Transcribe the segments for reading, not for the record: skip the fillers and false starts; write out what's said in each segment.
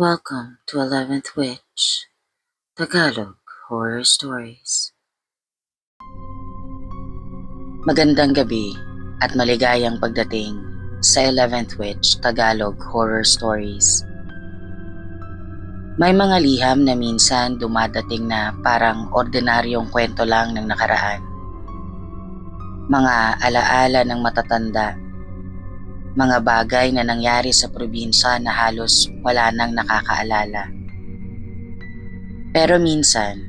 Welcome to 11th Witch, Tagalog Horror Stories. Magandang gabi at maligayang pagdating sa 11th Witch, Tagalog Horror Stories. May mga liham na minsan dumadating na parang ordinaryong kwento lang ng nakaraan. Mga alaala ng matatanda, mga bagay na nangyari sa probinsya na halos wala nang nakakaalala. Pero minsan,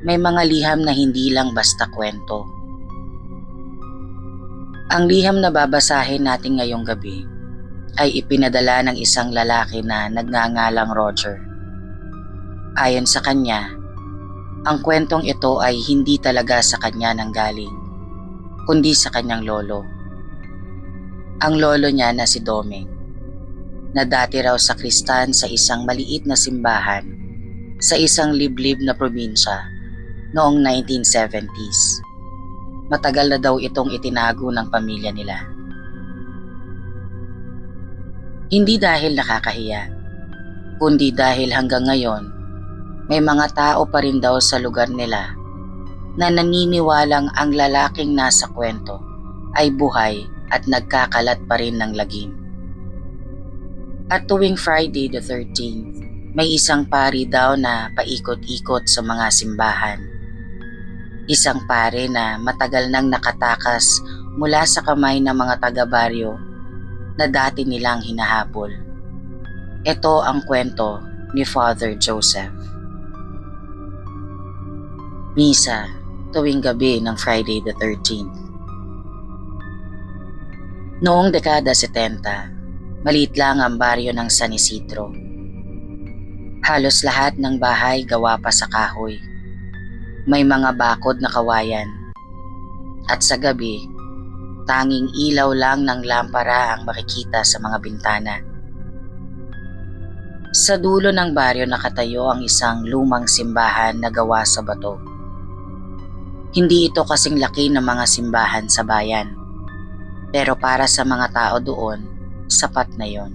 may mga liham na hindi lang basta kwento. Ang liham na babasahin natin ngayong gabi ay ipinadala ng isang lalaki na nagngangalang Roger. Ayon sa kanya, ang kwentong ito ay hindi talaga sa kanya nanggaling, kundi sa kanyang lolo. Ang lolo niya na si Doming, na dati raw sakristan sa isang maliit na simbahan sa isang liblib na probinsya noong 1970s. Matagal na daw itong itinago ng pamilya nila. Hindi dahil nakakahiya, kundi dahil hanggang ngayon, may mga tao pa rin daw sa lugar nila na naniniwalang ang lalaking nasa kwento ay buhay at nagkakalat pa rin ng lagim. At tuwing Friday the 13th, may isang pari daw na paikot-ikot sa mga simbahan. Isang pare na matagal nang nakatakas mula sa kamay ng mga taga-baryo na dati nilang hinahabol. Ito ang kwento ni Father Joseph. Misa tuwing gabi ng Friday the 13th. Noong dekada 70, maliit lang ang baryo ng San Isidro. Halos lahat ng bahay gawa pa sa kahoy. May mga bakod na kawayan. At sa gabi, tanging ilaw lang ng lampara ang makikita sa mga bintana. Sa dulo ng baryo nakatayo ang isang lumang simbahan na gawa sa bato. Hindi ito kasing laki ng mga simbahan sa bayan. Pero para sa mga tao doon, sapat na yon.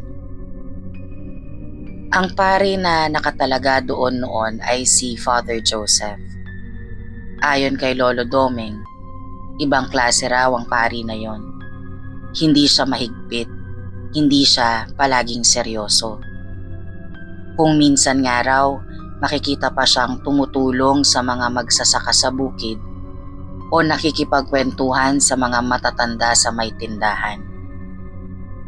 Ang pari na nakatalaga doon noon ay si Father Joseph. Ayon kay Lolo Doming, ibang klase raw ang pari na yon. Hindi siya mahigpit, hindi siya palaging seryoso. Kung minsan nga raw, makikita pa siyang tumutulong sa mga magsasaka sa bukid o nakikipagkwentuhan sa mga matatanda sa may tindahan.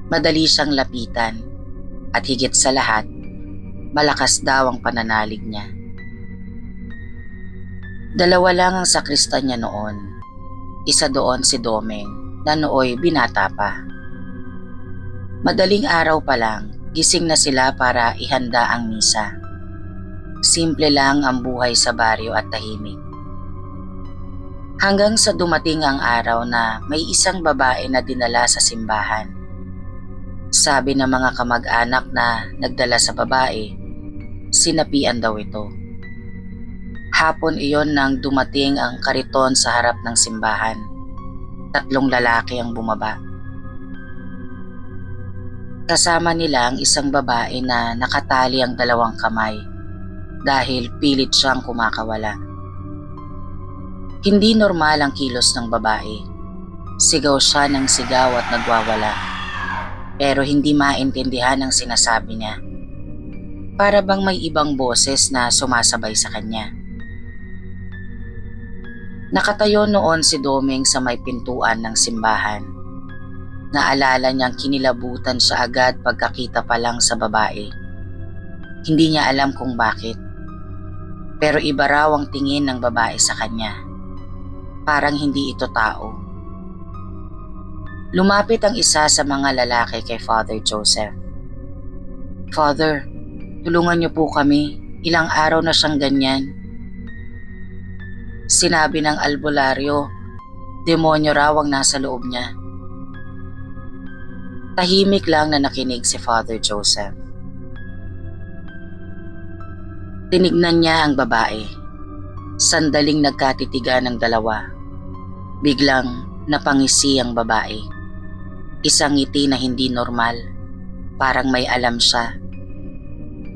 Madali siyang lapitan at higit sa lahat, malakas daw ang pananalig niya. Dalawa lang ang sakristan niya noon. Isa doon si Doming na nooy binata pa. Madaling araw pa lang, gising na sila para ihanda ang misa. Simple lang ang buhay sa baryo at tahimik. Hanggang sa dumating ang araw na may isang babae na dinala sa simbahan. Sabi ng mga kamag-anak na nagdala sa babae, sinapian daw ito. Hapon iyon nang dumating ang kariton sa harap ng simbahan. 3 lalaki ang bumaba. Kasama nila ang isang babae na nakatali ang 2 kamay dahil pilit siyang kumakawala. Hindi normal ang kilos ng babae. Sigaw siya ng sigaw at nagwawala. Pero hindi maintindihan ang sinasabi niya. Para bang may ibang boses na sumasabay sa kanya. Nakatayo noon si Doming sa may pintuan ng simbahan. Naalala niyang kinilabutan siya agad pagkakita pa lang sa babae. Hindi niya alam kung bakit. Pero iba raw ang tingin ng babae sa kanya. Parang hindi ito tao. Lumapit ang isa sa mga lalaki kay Father Joseph. Father, tulungan niyo po kami. Ilang araw na siyang ganyan. Sinabi ng albularyo, demonyo raw ang nasa loob niya. Tahimik lang na nakinig si Father Joseph. Tinignan niya ang babae. Sandaling nagkatitigan ng dalawa. Biglang napangisi ang babae. Isang ngiti na hindi normal. Parang may alam siya.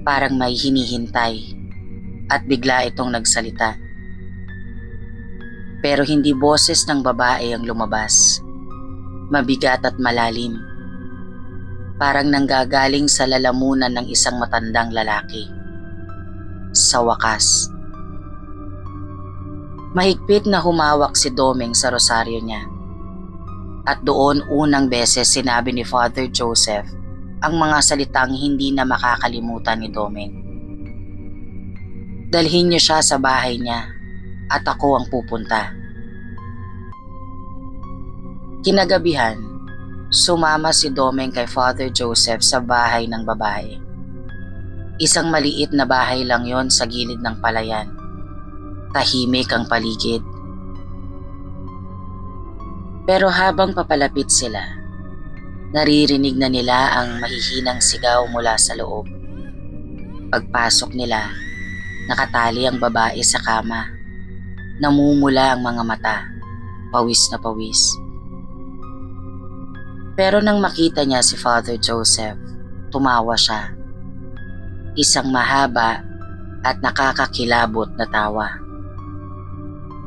Parang may hinihintay at bigla itong nagsalita. Pero hindi boses ng babae ang lumabas. Mabigat at malalim. Parang nanggagaling sa lalamunan ng isang matandang lalaki. Sa wakas, mahigpit na humawak si Domeng sa rosaryo niya. At doon unang beses sinabi ni Father Joseph ang mga salitang hindi na makakalimutan ni Domeng. Dalhin niyo siya sa bahay niya at ako ang pupunta. Kinagabihan, sumama si Domeng kay Father Joseph sa bahay ng babae. Isang maliit na bahay lang yon sa gilid ng palayan. Tahimik ang paligid. Pero habang papalapit sila, naririnig na nila ang mahihinang sigaw mula sa loob. Pagpasok nila, nakatali ang babae sa kama. Namumula ang mga mata, pawis na pawis. Pero nang makita niya si Father Joseph, tumawa siya. Isang mahaba at nakakakilabot na tawa.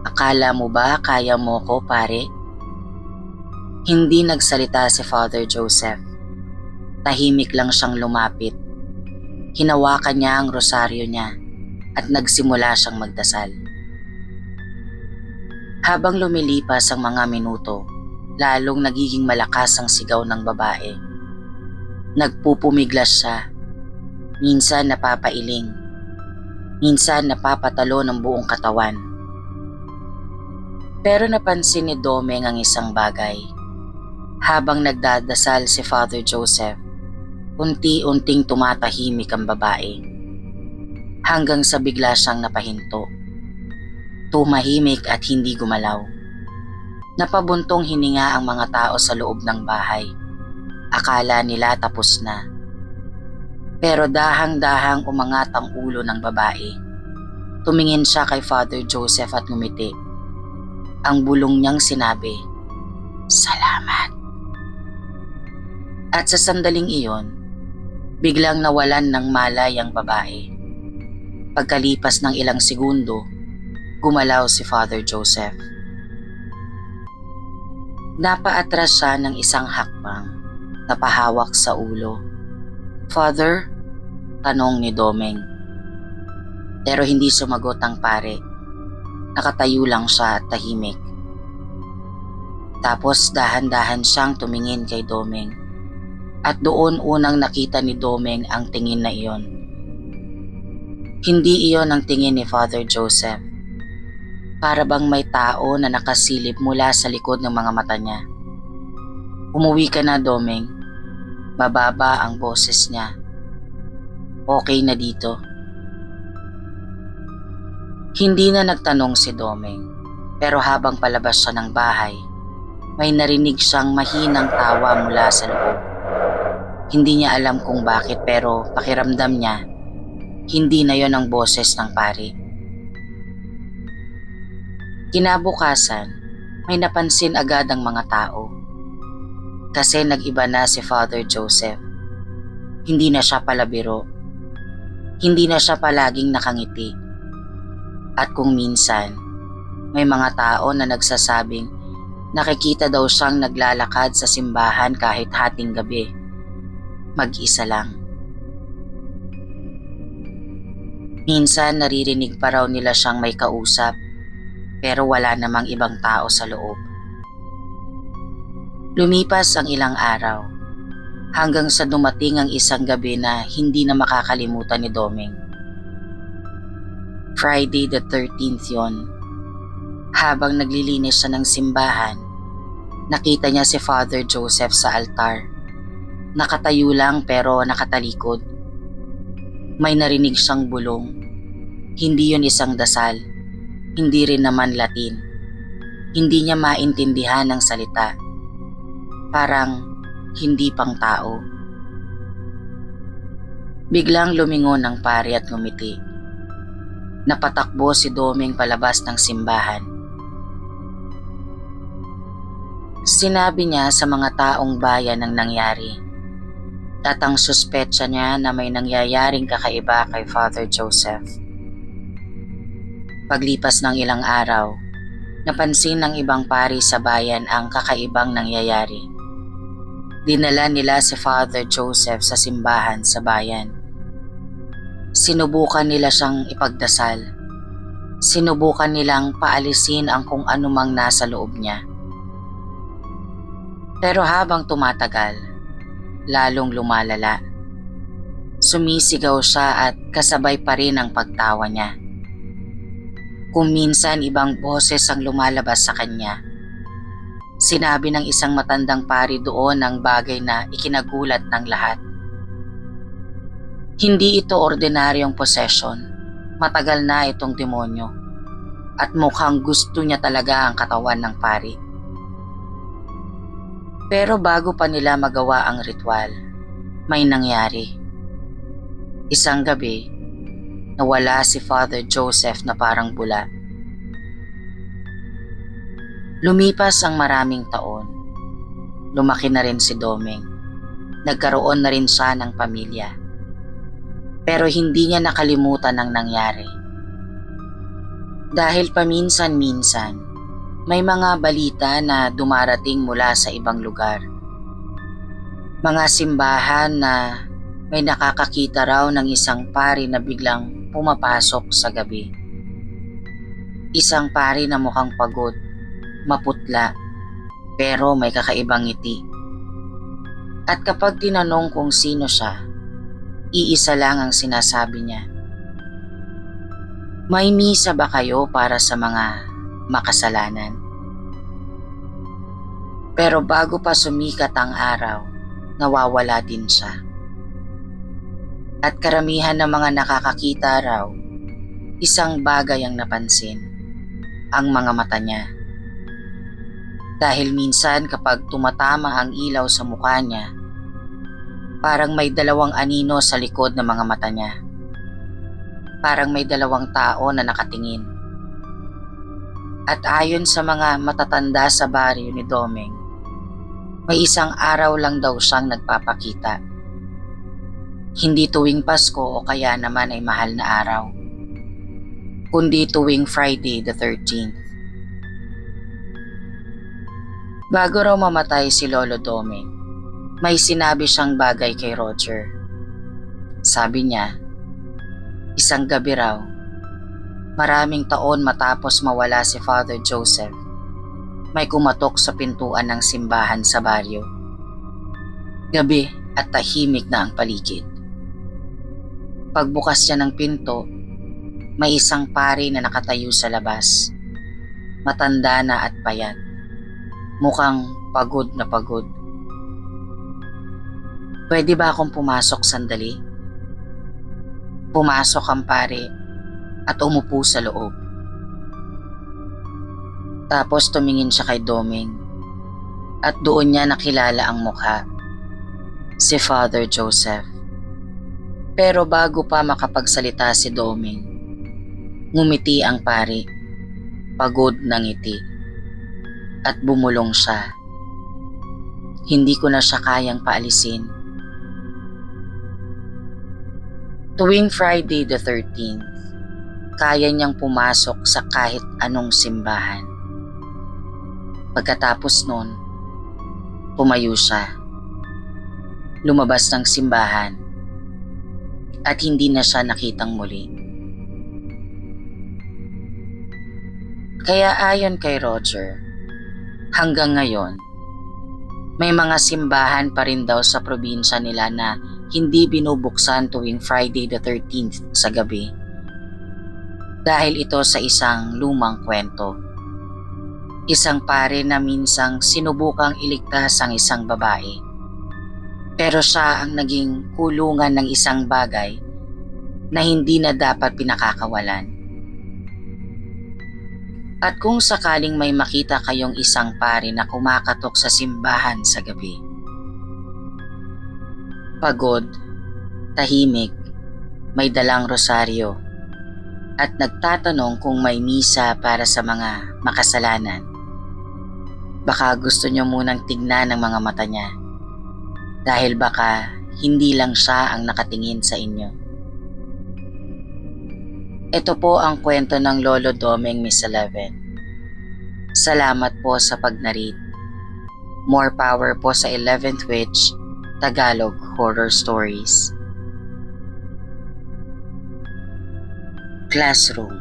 Akala mo ba kaya mo ko, pare? Hindi nagsalita si Father Joseph. Tahimik lang siyang lumapit. Hinawakan niya ang rosaryo niya at nagsimula siyang magdasal. Habang lumilipas ang mga minuto, lalong nagiging malakas ang sigaw ng babae. Nagpupumiglas siya. Minsan napapailing. Minsan napapatalo ng buong katawan. Pero napansin ni Domeng ang isang bagay. Habang nagdadasal si Father Joseph, unti-unting tumatahimik ang babae. Hanggang sa bigla siyang napahinto. Tumahimik at hindi gumalaw. Napabuntong hininga ang mga tao sa loob ng bahay. Akala nila tapos na. Pero dahang-dahang umangat ang ulo ng babae. Tumingin siya kay Father Joseph at ngumiti. Ang bulong niyang sinabi, "Salamat." At sa sandaling iyon, biglang nawalan ng malay ang babae. Pagkalipas ng ilang segundo, gumalaw si Father Joseph. Napaatras siya ng isang hakbang, napahawak sa ulo. "Father?" tanong ni Domeng. Pero hindi sumagot ang pare. Nakatayo lang siya at tahimik. Tapos dahan-dahan siyang tumingin kay Domeng. At doon unang nakita ni Domeng ang tingin na iyon. Hindi iyon ang tingin ni Father Joseph. Para bang may tao na nakasilip mula sa likod ng mga mata niya. "Umuwi ka na, Domeng." Mababa ang boses niya. "Okay na dito." Hindi na nagtanong si Domeng. Pero habang palabas siya ng bahay, may narinig siyang mahinang tawa mula sa loob. Hindi niya alam kung bakit pero pakiramdam niya, hindi na yon ang boses ng pari. Kinabukasan, may napansin agad ang mga tao. Kasi nag-iba na si Father Joseph. Hindi na siya palabiro. Hindi na siya palaging nakangiti. At kung minsan, may mga tao na nagsasabing nakikita daw siyang naglalakad sa simbahan kahit hating gabi. Mag-isa lang. Minsan naririnig pa raw nila siyang may kausap, pero wala namang ibang tao sa loob. Lumipas ang ilang araw, hanggang sa dumating ang isang gabi na hindi na makakalimutan ni Domeng. Friday the 13th yon. Habang naglilinis siya ng simbahan, nakita niya si Father Joseph sa altar. Nakatayo lang pero nakatalikod. May narinig siyang bulong. Hindi yun isang dasal. Hindi rin naman Latin. Hindi niya maintindihan ang salita. Parang hindi pang tao. Biglang lumingon ang pari at ngumiti. Napatakbo si Domeng palabas ng simbahan. Sinabi niya sa mga taong bayan ang nangyari. at ang suspetsa niya na may nangyayaring kakaiba kay Father Joseph. Paglipas ng ilang araw, napansin ng ibang pari sa bayan ang kakaibang nangyayari. Dinala nila si Father Joseph sa simbahan sa bayan. Sinubukan nila siyang ipagdasal. Sinubukan nilang paalisin ang kung anumang nasa loob niya. Pero habang tumatagal, lalong lumalala. Sumisigaw siya at kasabay pa rin ang pagtawa niya. Kung minsan ibang boses ang lumalabas sa kanya. Sinabi ng isang matandang pari doon ang bagay na ikinagulat ng lahat. Hindi ito ordinaryong possession. Matagal na itong demonyo. At mukhang gusto niya talaga ang katawan ng pari. Pero bago pa nila magawa ang ritual, may nangyari. Isang gabi, nawala si Father Joseph na parang bula. Lumipas ang maraming taon. Lumaki na rin si Domeng. Nagkaroon na rin siya ng pamilya. Pero hindi niya nakalimutan ang nangyari. Dahil paminsan-minsan, may mga balita na dumarating mula sa ibang lugar. Mga simbahan na may nakakakita raw ng isang pari na biglang pumapasok sa gabi. Isang pari na mukhang pagod, maputla, pero may kakaibang ngiti. At kapag tinanong kung sino siya, iisa lang ang sinasabi niya. May misa ba kayo para sa mga makasalanan? Pero bago pa sumikat ang araw, nawawala din siya. At karamihan ng mga nakakakita raw, isang bagay ang napansin, ang mga mata niya. Dahil minsan kapag tumatama ang ilaw sa mukha niya, parang may dalawang anino sa likod ng mga mata niya. Parang may dalawang tao na nakatingin. At ayon sa mga matatanda sa baryo ni Domeng, may isang araw lang daw siyang nagpapakita. Hindi tuwing Pasko o kaya naman ay mahal na araw, kundi tuwing Friday the 13th. Bago raw mamatay si Lolo Domeng, may sinabi siyang bagay kay Roger. Sabi niya, isang gabi raw, maraming taon matapos mawala si Father Joseph, may kumatok sa pintuan ng simbahan sa baryo. Gabi at tahimik na ang paligid. Pagbukas niya ng pinto, may isang pari na nakatayo sa labas. Matanda na at payat. Mukhang pagod na pagod. Pwede ba akong pumasok sandali? Pumasok ang pari at umupo sa loob. Tapos tumingin siya kay Domeng at doon niya nakilala ang mukha, si Father Joseph. Pero bago pa makapagsalita si Domeng, ngumiti ang pari, pagod na ngiti. At bumulong siya. Hindi ko na siya kayang paalisin. Tuwing Friday the 13th, kaya niyang pumasok sa kahit anong simbahan. Pagkatapos nun, pumayo siya. Lumabas ng simbahan at hindi na siya nakitang muli. Kaya ayon kay Roger, hanggang ngayon, may mga simbahan pa rin daw sa probinsya nila na hindi binubuksan tuwing Friday the 13th sa gabi. Dahil ito sa isang lumang kwento. Isang pare na minsang sinubukang iligtas ang isang babae. Pero siya ang naging kulungan ng isang bagay na hindi na dapat pinakakawalan. At kung sakaling may makita kayong isang pari na kumakatok sa simbahan sa gabi, pagod, tahimik, may dalang rosaryo, at nagtatanong kung may misa para sa mga makasalanan, baka gusto nyo munang tignan ang mga mata niya dahil baka hindi lang siya ang nakatingin sa inyo. Ito po ang kwento ng Lolo Domeng Miss 11. Salamat po sa pag-narrate. More power po sa 11th Witch, Tagalog Horror Stories. Classroom.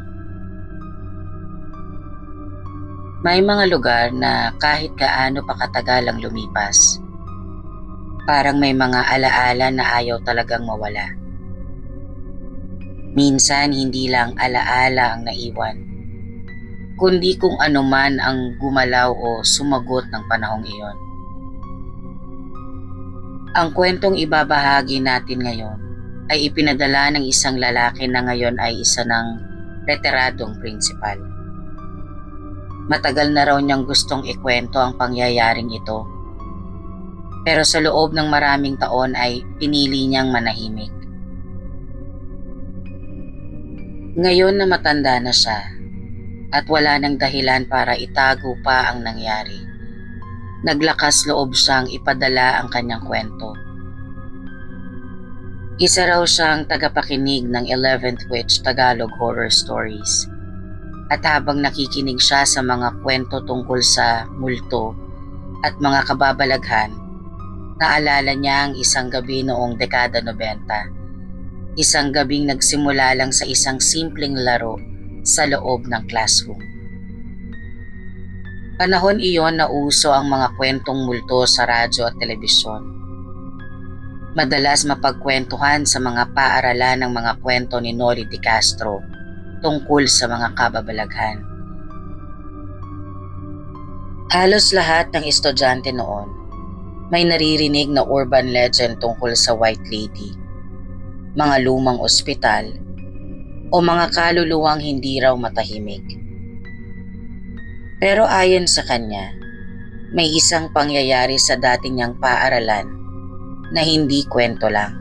May mga lugar na kahit gaano pa katagal ang lumipas, parang may mga alaala na ayaw talagang mawala. Minsan hindi lang alaala ang naiwan, kundi kung ano man ang gumalaw o sumagot ng panahong iyon. Ang kwentong ibabahagi natin ngayon ay ipinadala ng isang lalaki na ngayon ay isa ng retiradong prinsipal. Matagal na raw niyang gustong ikwento ang pangyayaring ito, pero sa loob ng maraming taon ay pinili niyang manahimik. Ngayon na matanda na siya at wala nang dahilan para itago pa ang nangyari, naglakas loob siyang ipadala ang kanyang kwento. Isa raw siyang tagapakinig ng 11th Witch Tagalog Horror Stories. At habang nakikinig siya sa mga kwento tungkol sa multo at mga kababalaghan, naalala niya ang isang gabi noong dekada 90. Isang gabing nagsimula lang sa isang simpleng laro sa loob ng classroom. Panahon iyon na uso ang mga kwentong multo sa radyo at telebisyon. Madalas mapagkwentuhan sa mga paaralan ng mga kwento ni Noli de Castro tungkol sa mga kababalaghan. Halos lahat ng estudyante noon may naririnig na urban legend tungkol sa White Lady, mga lumang ospital, o mga kaluluwang hindi raw matahimik. Pero ayon sa kanya, may isang pangyayari sa dati niyang paaralan na hindi kwento lang.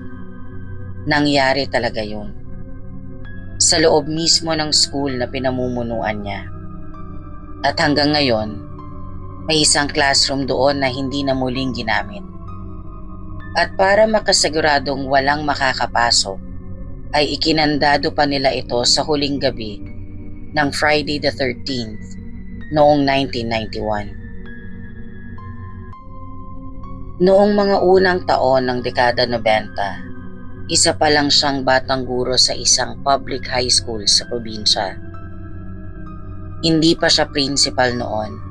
Nangyari talaga yun. Sa loob mismo ng school na pinamumunuan niya. At hanggang ngayon, may isang classroom doon na hindi na muling ginamit. At para makasiguradong walang makakapasok, ay ikinandado pa nila ito sa huling gabi ng Friday the 13th noong 1991. Noong mga unang taon ng dekada 90, isa pa lang siyang batang guro sa isang public high school sa probinsya. Hindi pa siya principal noon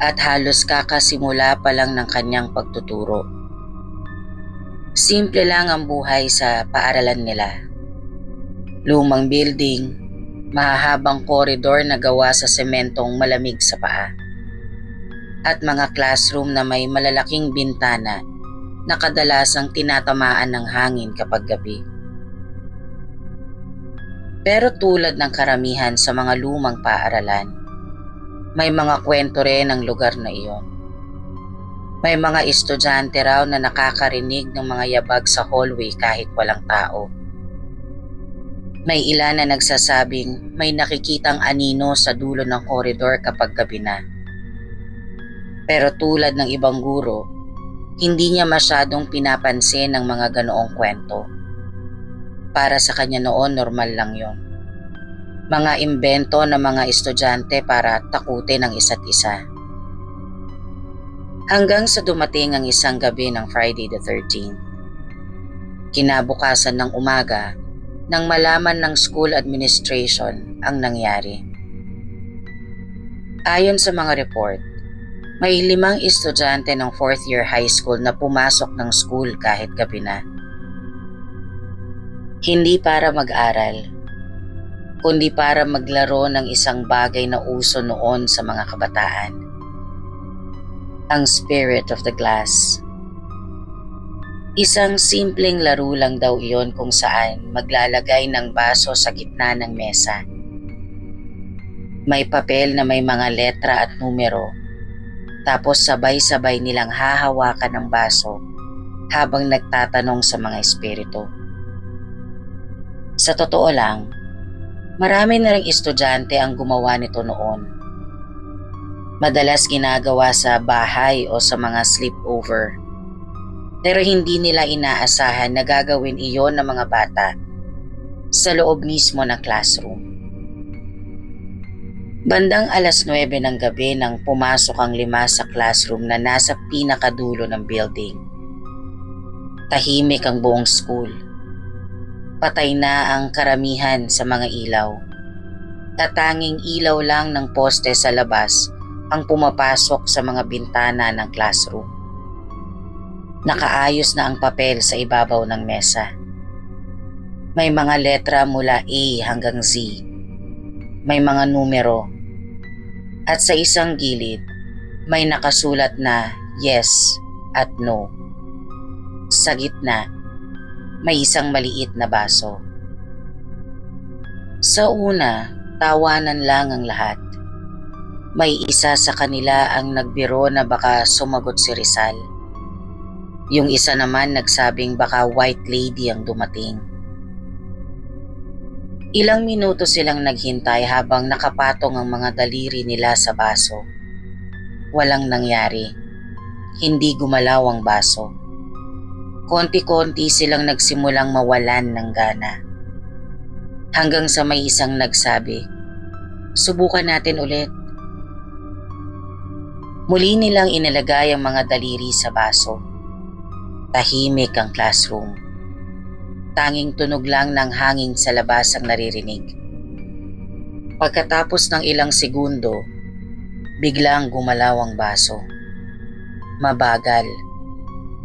at halos kakasimula pa lang ng kanyang pagtuturo. Simple lang ang buhay sa paaralan nila. Lumang building, mahahabang koridor na gawa sa sementong malamig sa paa. At mga classroom na may malalaking bintana na kadalasang tinatamaan ng hangin kapag gabi. Pero tulad ng karamihan sa mga lumang paaralan, may mga kwento rin ang lugar na iyon. May mga estudyante raw na nakakarinig ng mga yabag sa hallway kahit walang tao. May ilan na nagsasabing may nakikitang anino sa dulo ng koridor kapag gabi na. Pero tulad ng ibang guro, hindi niya masyadong pinapansin ang mga ganoong kwento. Para sa kanya noon, normal lang yon. Mga imbento ng mga estudyante para takutin ang isa't isa. Hanggang sa dumating ang isang gabi ng Friday the 13th. Kinabukasan ng umaga nang malaman ng school administration ang nangyari. Ayon sa mga report, may 5 estudyante ng 4th year high school na pumasok ng school kahit gabi na. Hindi para mag-aral, kundi para maglaro ng isang bagay na uso noon sa mga kabataan. Ang Spirit of the Glass. Isang simpleng laro lang daw iyon kung saan maglalagay ng baso sa gitna ng mesa. May papel na may mga letra at numero, tapos sabay-sabay nilang hahawakan ng baso habang nagtatanong sa mga espiritu. Sa totoo lang, marami na ring estudyante ang gumawa nito noon. Madalas ginagawa sa bahay o sa mga sleepover. Pero hindi nila inaasahan na gagawin iyon ng mga bata sa loob mismo ng classroom. Bandang 9:00 ng gabi nang pumasok ang 5 sa classroom na nasa pinakadulo ng building. Tahimik ang buong school. Patay na ang karamihan sa mga ilaw. Tatanging ilaw lang ng poste sa labas ang pumapasok sa mga bintana ng classroom. Nakaayos na ang papel sa ibabaw ng mesa. May mga letra mula A hanggang Z. May mga numero. At sa isang gilid, may nakasulat na yes at no. Sa gitna, may isang maliit na baso. Sa una, tawanan lang ang lahat. May isa sa kanila ang nagbiro na baka sumagot si Rizal. Yung isa naman nagsabing baka white lady ang dumating. Ilang minuto silang naghintay habang nakapatong ang mga daliri nila sa baso. Walang nangyari. Hindi gumalaw ang baso. Konti-konti silang nagsimulang mawalan ng gana. Hanggang sa may isang nagsabi, "Subukan natin ulit." Muli nilang inilagay ang mga daliri sa baso. Tahimik ang classroom. Tanging tunog lang ng hangin sa labas ang naririnig. Pagkatapos ng ilang segundo, biglang gumalaw ang baso. Mabagal.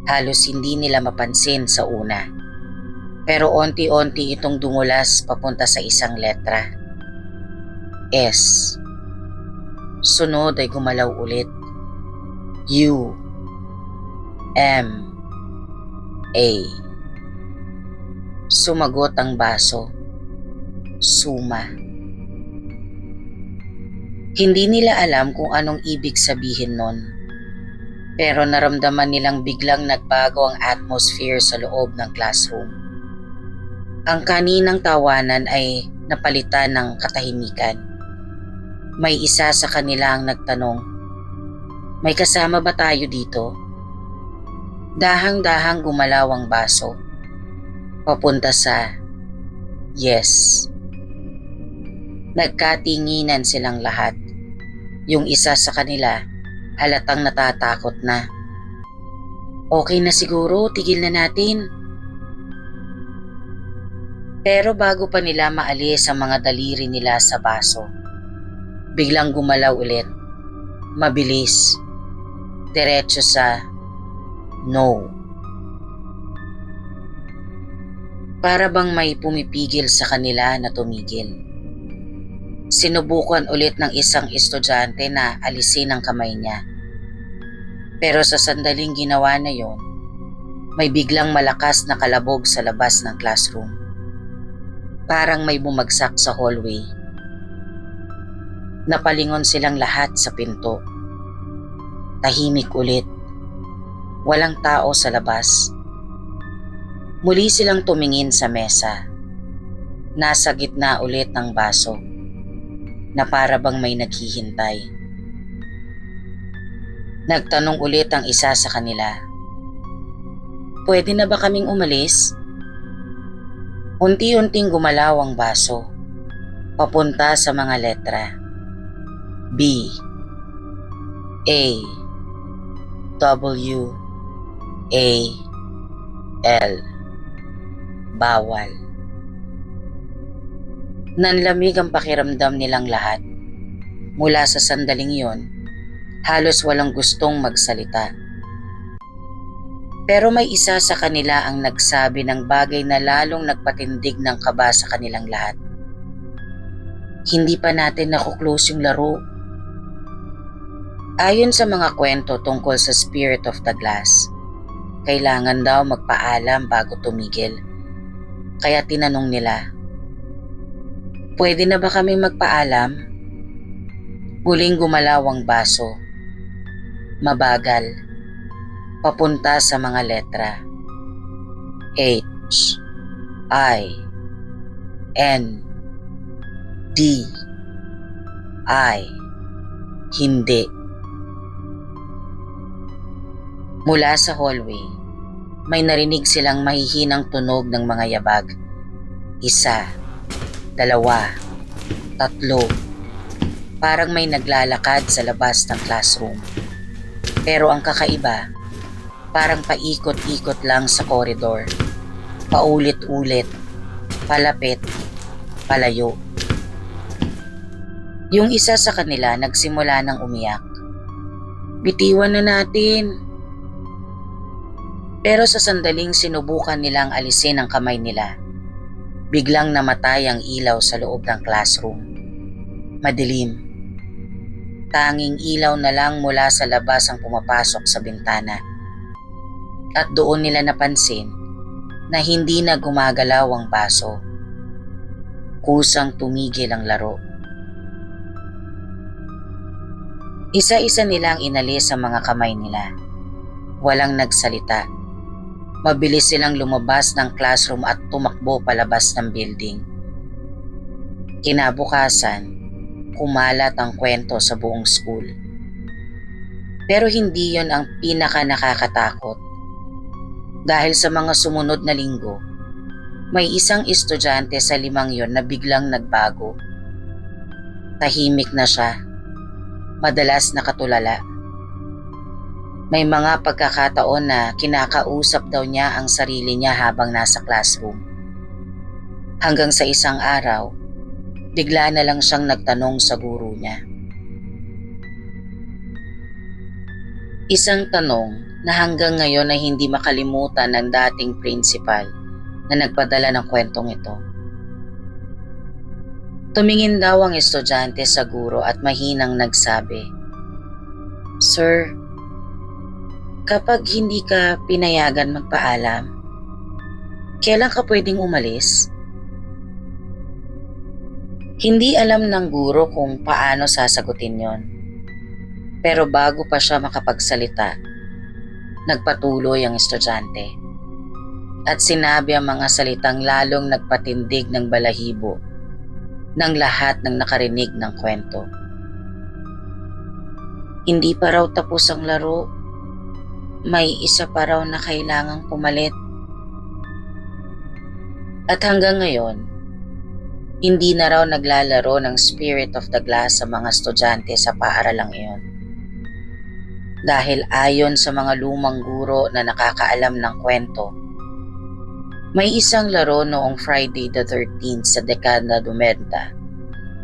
Halos hindi nila mapansin sa una. Pero onti-onti itong dumulas papunta sa isang letra. S. Sunod ay gumalaw ulit. U. M. A. Sumagot ang baso. Suma. Hindi nila alam kung anong ibig sabihin nun. Pero naramdaman nilang biglang nagbago ang atmosphere sa loob ng classroom. Ang kaninang tawanan ay napalitan ng katahimikan. May isa sa kanila ang nagtanong, "May kasama ba tayo dito?" Dahang-dahang gumalaw ang baso. Papunta sa yes. Nagkatinginan silang lahat. Yung isa sa kanila, halatang natatakot na. "Okay na siguro, tigil na natin." Pero bago pa nila maalis ang mga daliri nila sa baso, biglang gumalaw ulit. Mabilis. Diretso sa no. Para bang may pumipigil sa kanila na tumigil. Sinubukan ulit ng isang estudyante na alisin ang kamay niya. Pero sa sandaling ginawa na yon, may biglang malakas na kalabog sa labas ng classroom. Parang may bumagsak sa hallway. Napalingon silang lahat sa pinto. Tahimik ulit. Walang tao sa labas. Muli silang tumingin sa mesa. Nasa gitna ulit ng baso, na para bang may naghihintay. Nagtanong ulit ang isa sa kanila, "Pwede na ba kaming umalis?" Unti-unting gumalaw ang baso, papunta sa mga letra. B. A. W. A. L. Bawal. Nanlamig ang pakiramdam nilang lahat. Mula sa sandaling yon, halos walang gustong magsalita. Pero may isa sa kanila ang nagsabi ng bagay na lalong nagpatindig ng kaba sa kanilang lahat. "Hindi pa natin nakuklose yung laro." Ayon sa mga kwento tungkol sa Spirit of the Glass, kailangan daw magpaalam bago tumigil. Kaya tinanong nila, "Pwede na ba kaming magpaalam?" Muling gumalaw ang baso. Mabagal. Papunta sa mga letra. H. I. N. D. I. Hindi. Mula sa hallway, may narinig silang mahihinang tunog ng mga yabag. 1, 2, 3. Parang may naglalakad sa labas ng classroom. Pero ang kakaiba, parang paikot-ikot lang sa koridor. Paulit-ulit, palapit, palayo. Yung isa sa kanila nagsimula ng umiyak. "Bitiwan na natin." Pero sa sandaling sinubukan nilang alisin ang kamay nila, biglang namatay ang ilaw sa loob ng classroom. Madilim. Tanging ilaw na lang mula sa labas ang pumapasok sa bintana. At doon nila napansin na hindi na gumagalaw ang baso. Kusang tumigil ang laro. Isa-isa nilang inalis ang mga kamay nila. Walang nagsalita. Mabilis silang lumabas ng classroom at tumakbo palabas ng building. Kinabukasan, kumalat ang kwento sa buong school. Pero hindi yon ang pinaka nakakatakot. Dahil sa mga sumunod na linggo, may isang estudyante sa 5 yon na biglang nagbago. Tahimik na siya. Madalas nakatulala. May mga pagkakataon na kinakausap daw niya ang sarili niya habang nasa classroom. Hanggang sa isang araw, bigla na lang siyang nagtanong sa guro niya. Isang tanong na hanggang ngayon ay hindi makalimutan ng dating principal na nagpadala ng kwentong ito. Tumingin daw ang estudyante sa guro at mahinang nagsabi, "Sir, kapag hindi ka pinayagan magpaalam, kailan ka pwedeng umalis?" Hindi alam ng guro kung paano sasagutin yon. Pero bago pa siya makapagsalita, nagpatuloy ang estudyante. At sinabi ang mga salitang lalong nagpatindig ng balahibo ng lahat ng nakarinig ng kwento. "Hindi pa raw tapos ang laro. May isa pa raw na kailangang pumalit." At hanggang ngayon, hindi na raw naglalaro ng Spirit of the Glass sa mga estudyante sa paaralang iyon. Dahil ayon sa mga lumang guro na nakakaalam ng kwento, may isang laro noong Friday the 13th sa dekada 90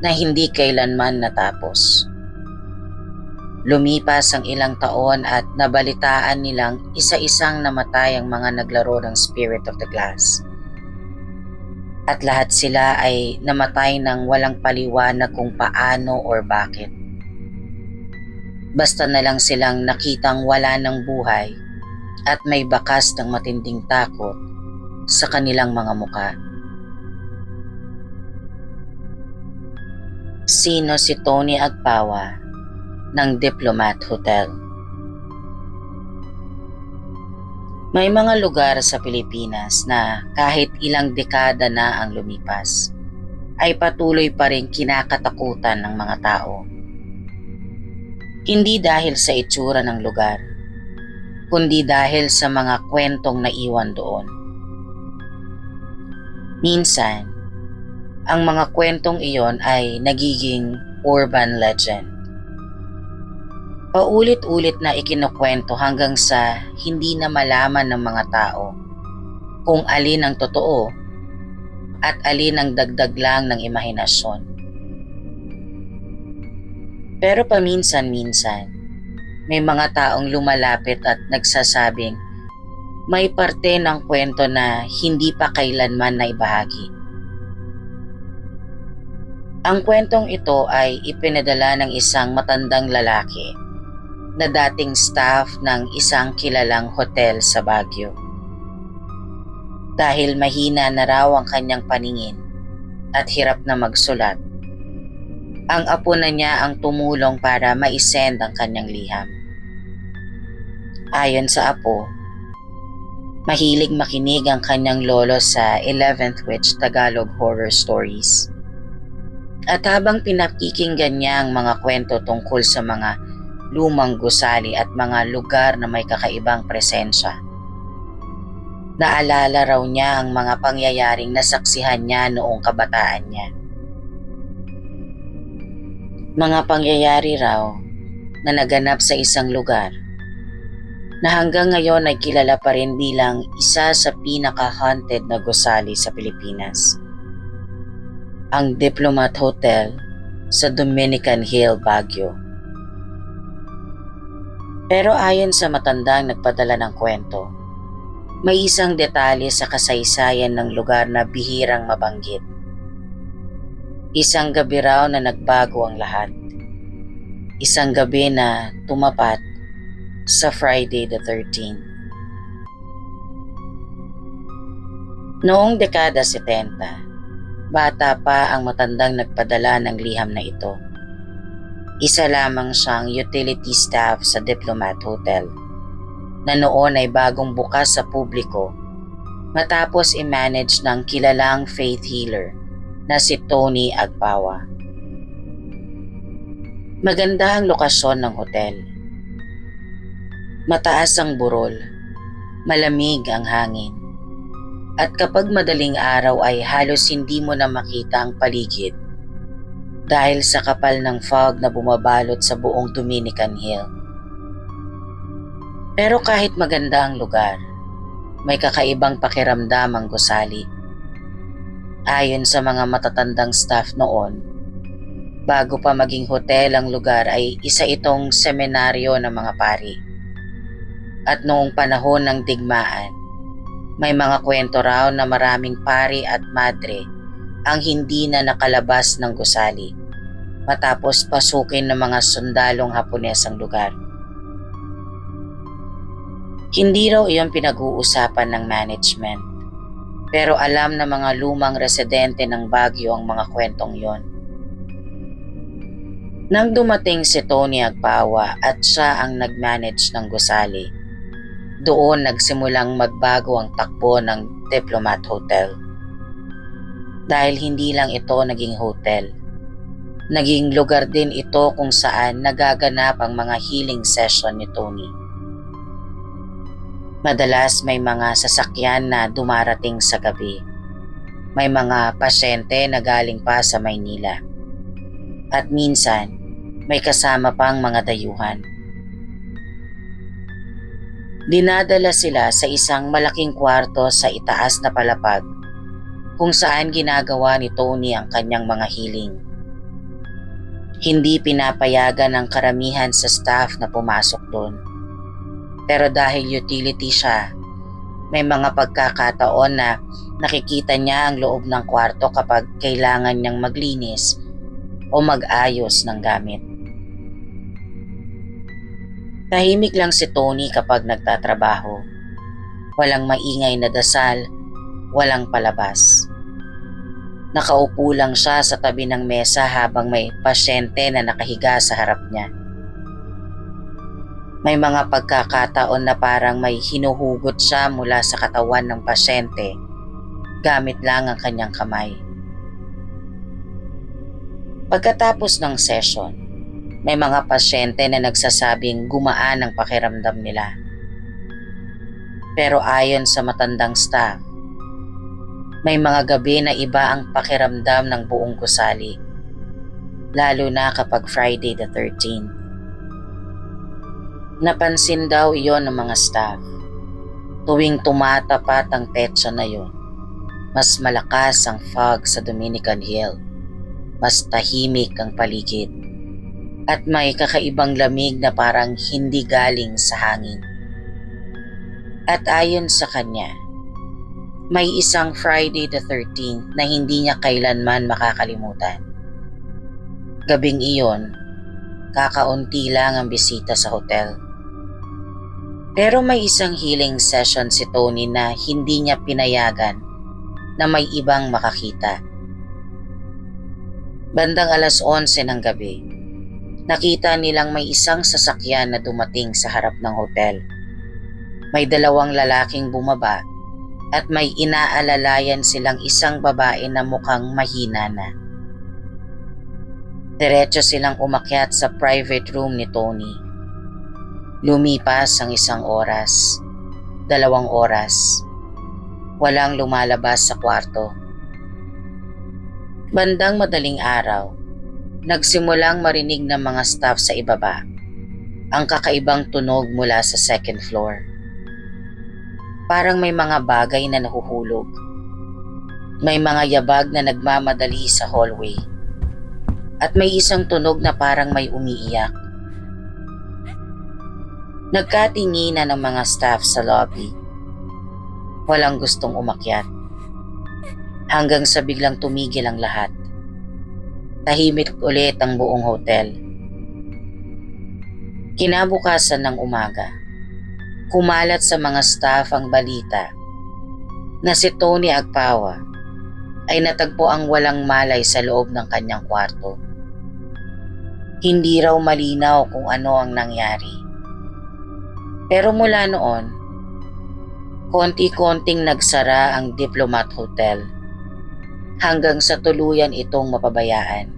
na hindi kailanman natapos. Lumipas ang ilang taon at nabalitaan nilang isa-isang namatay ang mga naglaro ng Spirit of the Glass. At lahat sila ay namatay ng walang paliwanag kung paano or bakit. Basta na lang silang nakitang wala ng buhay at may bakas ng matinding takot sa kanilang mga muka. Sino si Tony Agpawa ng Diplomat Hotel? May mga lugar sa Pilipinas na kahit ilang dekada na ang lumipas, ay patuloy pa rin kinakatakutan ng mga tao. Hindi dahil sa itsura ng lugar, kundi dahil sa mga kwentong naiwan doon. Minsan, ang mga kwentong iyon ay nagiging urban legend. Paulit-ulit na ikinukwento hanggang sa hindi na malaman ng mga tao kung alin ang totoo at alin ang dagdag lang ng imahinasyon. Pero paminsan-minsan, may mga taong lumalapit at nagsasabing may parte ng kwento na hindi pa kailanman naibahagi. Ang kwentong ito ay ipinadala ng isang matandang lalaki na dating staff ng isang kilalang hotel sa Baguio. Dahil mahina na raw ang kanyang paningin at hirap na magsulat, ang apo na niya ang tumulong para ma-send ang kanyang liham. Ayon sa apo, mahilig makinig ang kanyang lolo sa 11th Witch Tagalog horror stories. At habang pinakikinggan niya ang mga kwento tungkol sa mga lumang gusali at mga lugar na may kakaibang presensya, Naalala raw niya ang mga pangyayaring nasaksihan niya noong kabataan niya. Mga pangyayari raw na naganap sa isang lugar na hanggang ngayon ay kilala pa rin bilang isa sa pinaka-haunted na gusali sa Pilipinas. Ang Diplomat Hotel sa Dominican Hill, Baguio. Pero ayon sa matandang nagpadala ng kwento, may isang detalye sa kasaysayan ng lugar na bihirang mabanggit. Isang gabi raw na nagbago ang lahat. Isang gabi na tumapat sa Friday the 13th. Noong dekada 70, bata pa ang matandang nagpadala ng liham na ito. Isa lamang siyang utility staff sa Diplomat Hotel na noon ay bagong bukas sa publiko matapos i-manage ng kilalang faith healer na si Tony Agpawa. Maganda ang lokasyon ng hotel. Mataas ang burol, malamig ang hangin, at kapag madaling araw ay halos hindi mo na makita ang paligid dahil sa kapal ng fog na bumabalot sa buong Dominican Hill. Pero kahit maganda ang lugar, may kakaibang pakiramdam ang gusali. Ayon sa mga matatandang staff noon, bago pa maging hotel ang lugar ay isa itong seminaryo ng mga pari. At noong panahon ng digmaan, may mga kwento raw na maraming pari at madre ang hindi na nakalabas ng gusali matapos pasukin ng mga sundalong Hapones ang lugar. Hindi raw iyon pinag-uusapan ng management, pero alam ng mga lumang residente ng Baguio ang mga kwentong iyon. Nang dumating si Tony Agpawa at siya ang nag-manage ng gusali, doon nagsimulang magbago ang takbo ng Diplomat Hotel. Dahil hindi lang ito naging hotel, naging lugar din ito kung saan nagaganap ang mga healing session ni Tony. Madalas may mga sasakyan na dumarating sa gabi. May mga pasyente na galing pa sa Maynila. At minsan, may kasama pang mga dayuhan. Dinadala sila sa isang malaking kwarto sa itaas na palapag kung saan ginagawa ni Tony ang kanyang mga healing. Hindi pinapayagan ng karamihan sa staff na pumasok doon. Pero dahil utility siya, may mga pagkakataon na nakikita niya ang loob ng kwarto kapag kailangan niyang maglinis o mag-ayos ng gamit. Tahimik lang si Tony kapag nagtatrabaho. Walang maingay na dasal, walang palabas. Nakaupo lang siya sa tabi ng mesa habang may pasyente na nakahiga sa harap niya. May mga pagkakataon na parang may hinuhugot siya mula sa katawan ng pasyente gamit lang ang kanyang kamay. Pagkatapos ng session, may mga pasyente na nagsasabing gumaan ang pakiramdam nila. Pero ayon sa matandang staff, may mga gabi na iba ang pakiramdam ng buong gusali, lalo na kapag Friday the 13th. Napansin daw iyon ng mga staff. Tuwing tumatapat ang petsa na yon, mas malakas ang fog sa Dominican Hill, mas tahimik ang paligid, at may kakaibang lamig na parang hindi galing sa hangin. At ayon sa kanya, may isang Friday the 13th na hindi niya kailanman makakalimutan. Gabing iyon, kakaunti lang ang bisita sa hotel. Pero may isang healing session si Tony na hindi niya pinayagan na may ibang makakita. Bandang 11:00 ng gabi, nakita nilang may isang sasakyan na dumating sa harap ng hotel. May dalawang lalaking bumaba at may inaalalayan silang isang babae na mukhang mahina na. Diretso silang umakyat sa private room ni Tony. Lumipas ang 1 oras, 2 oras, Walang lumalabas sa kwarto. Bandang madaling araw, nagsimulang marinig ng mga staff sa ibaba ang kakaibang tunog mula sa second floor. Parang may mga bagay na nahuhulog. May mga yabag na nagmamadali sa hallway. At may isang tunog na parang may umiiyak. Nagkatinginan ng mga staff sa lobby. Walang gustong umakyat. Hanggang sa biglang tumigil ang lahat. Tahimik ulit ang buong hotel. Kinabukasan ng umaga, kumalat sa mga staff ang balita na si Tony Agpawa ay natagpo ang walang malay sa loob ng kanyang kwarto. Hindi raw malinaw kung ano ang nangyari. Pero mula noon, konti-konting nagsara ang Diplomat Hotel hanggang sa tuluyan itong mapabayaan.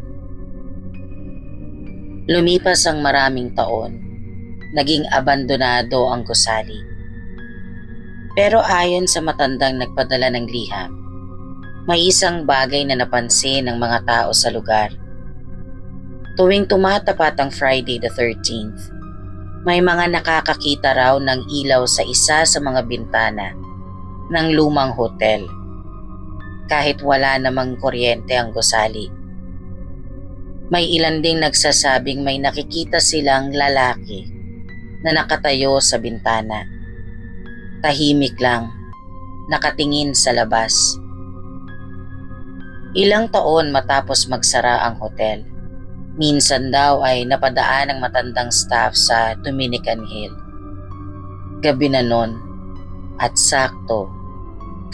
Lumipas ang maraming taon, naging abandonado ang gusali. Pero ayon sa matandang nagpadala ng liham, may isang bagay na napansin ng mga tao sa lugar. Tuwing tumatapat ang Friday the 13th, may mga nakakakita raw ng ilaw sa isa sa mga bintana ng lumang hotel. Kahit wala namang kuryente ang gusali. May ilan ding nagsasabing may nakikita silang lalaki na nakatayo sa bintana. Tahimik lang, nakatingin sa labas. Ilang taon matapos magsara ang hotel, minsan daw ay napadaan ng matandang staff sa Dominican Hill. Gabi na nun, at sakto,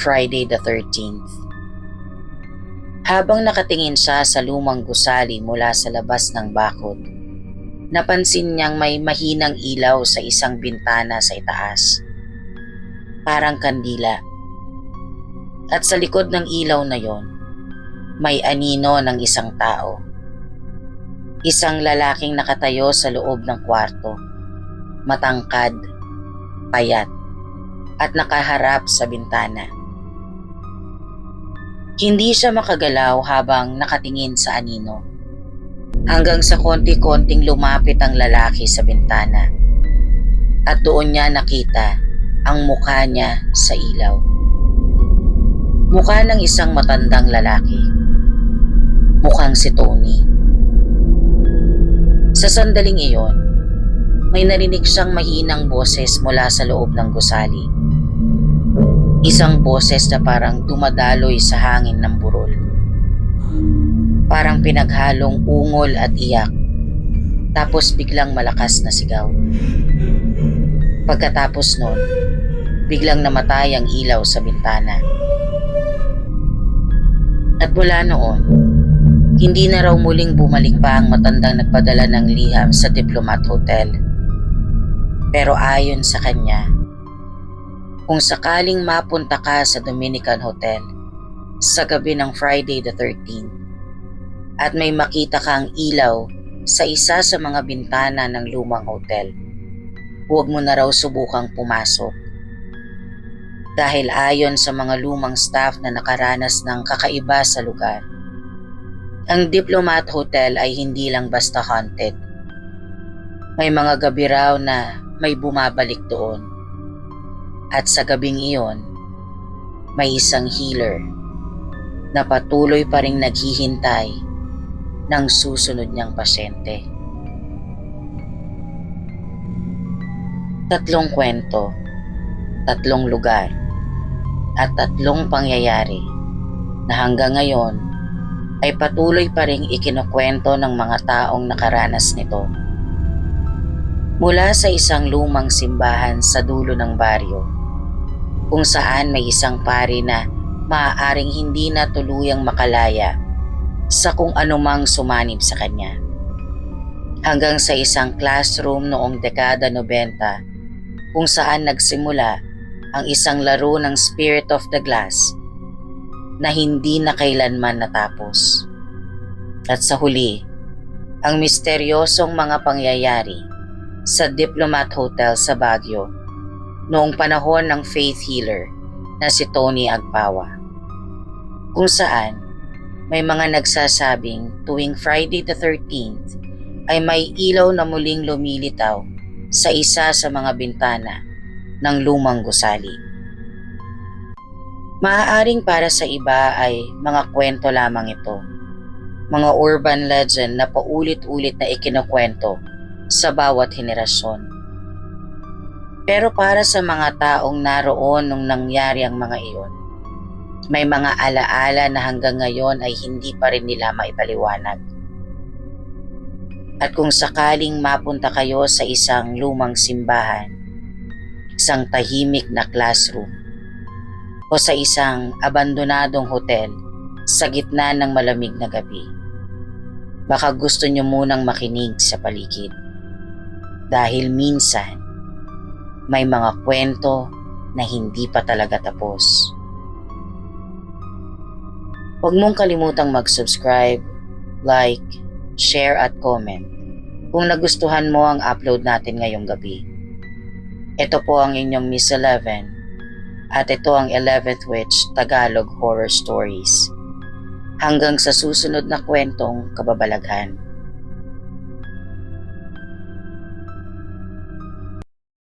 Friday the 13th. Habang nakatingin siya sa lumang gusali mula sa labas ng bakod, napansin niyang may mahinang ilaw sa isang bintana sa itaas. Parang kandila. At sa likod ng ilaw na yon, may anino ng isang tao. Isang lalaking nakatayo sa loob ng kwarto, matangkad, payat, at nakaharap sa bintana. Hindi siya makagalaw habang nakatingin sa anino. Hanggang sa konti-konting lumapit ang lalaki sa bintana. At doon niya nakita ang mukha niya sa ilaw. Mukha ng isang matandang lalaki. Mukhang si Tony. Sa sandaling iyon, may narinig siyang mahinang boses mula sa loob ng gusali. Isang boses na parang dumadaloy sa hangin ng burol. Parang pinaghalong ungol at iyak, tapos biglang malakas na sigaw. Pagkatapos nun, biglang namatay ang ilaw sa bintana. At mula noon, hindi na raw muling bumalik pa ang matandang nagpadala ng liham sa Diplomat Hotel. Pero ayon sa kanya, kung sakaling mapunta ka sa Dominican Hotel sa gabi ng Friday the 13th at may makita kang ilaw sa isa sa mga bintana ng lumang hotel, huwag mo na raw subukang pumasok. Dahil ayon sa mga lumang staff na nakaranas ng kakaiba sa lugar, ang Diplomat Hotel ay hindi lang basta haunted. May mga gabi raw na may bumabalik doon. At sa gabing iyon, may isang healer na patuloy pa ring naghihintay ng susunod niyang pasyente. 3 kwento, 3 lugar, at 3 pangyayari na hanggang ngayon ay patuloy pa ring ikinukwento ng mga taong nakaranas nito. Mula sa isang lumang simbahan sa dulo ng baryo, kung saan may isang pari na maaaring hindi na tuluyang makalaya sa kung anumang sumanib sa kanya. Hanggang sa isang classroom noong dekada 90 kung saan nagsimula ang isang laro ng Spirit of the Glass na hindi na kailanman natapos. At sa huli, ang misteryosong mga pangyayari sa Diplomat Hotel sa Baguio noong panahon ng faith healer na si Tony Agpawa, kung saan may mga nagsasabing tuwing Friday the 13th ay may ilaw na muling lumilitaw sa isa sa mga bintana ng lumang gusali. Maaaring para sa iba ay mga kwento lamang ito, mga urban legend na paulit-ulit na ikinukwento sa bawat henerasyon. Pero para sa mga taong naroon nung nangyari ang mga iyon, may mga alaala na hanggang ngayon ay hindi pa rin nila maipaliwanag. At kung sakaling mapunta kayo sa isang lumang simbahan, isang tahimik na classroom, o sa isang abandonadong hotel sa gitna ng malamig na gabi, baka gusto nyo munang makinig sa paligid. Dahil minsan, may mga kwento na hindi pa talaga tapos. Huwag mong kalimutang mag-subscribe, like, share at comment kung nagustuhan mo ang upload natin ngayong gabi. Ito po ang inyong Miss 11 at ito ang 11th Witch Tagalog Horror Stories. Hanggang sa susunod na kwentong kababalaghan.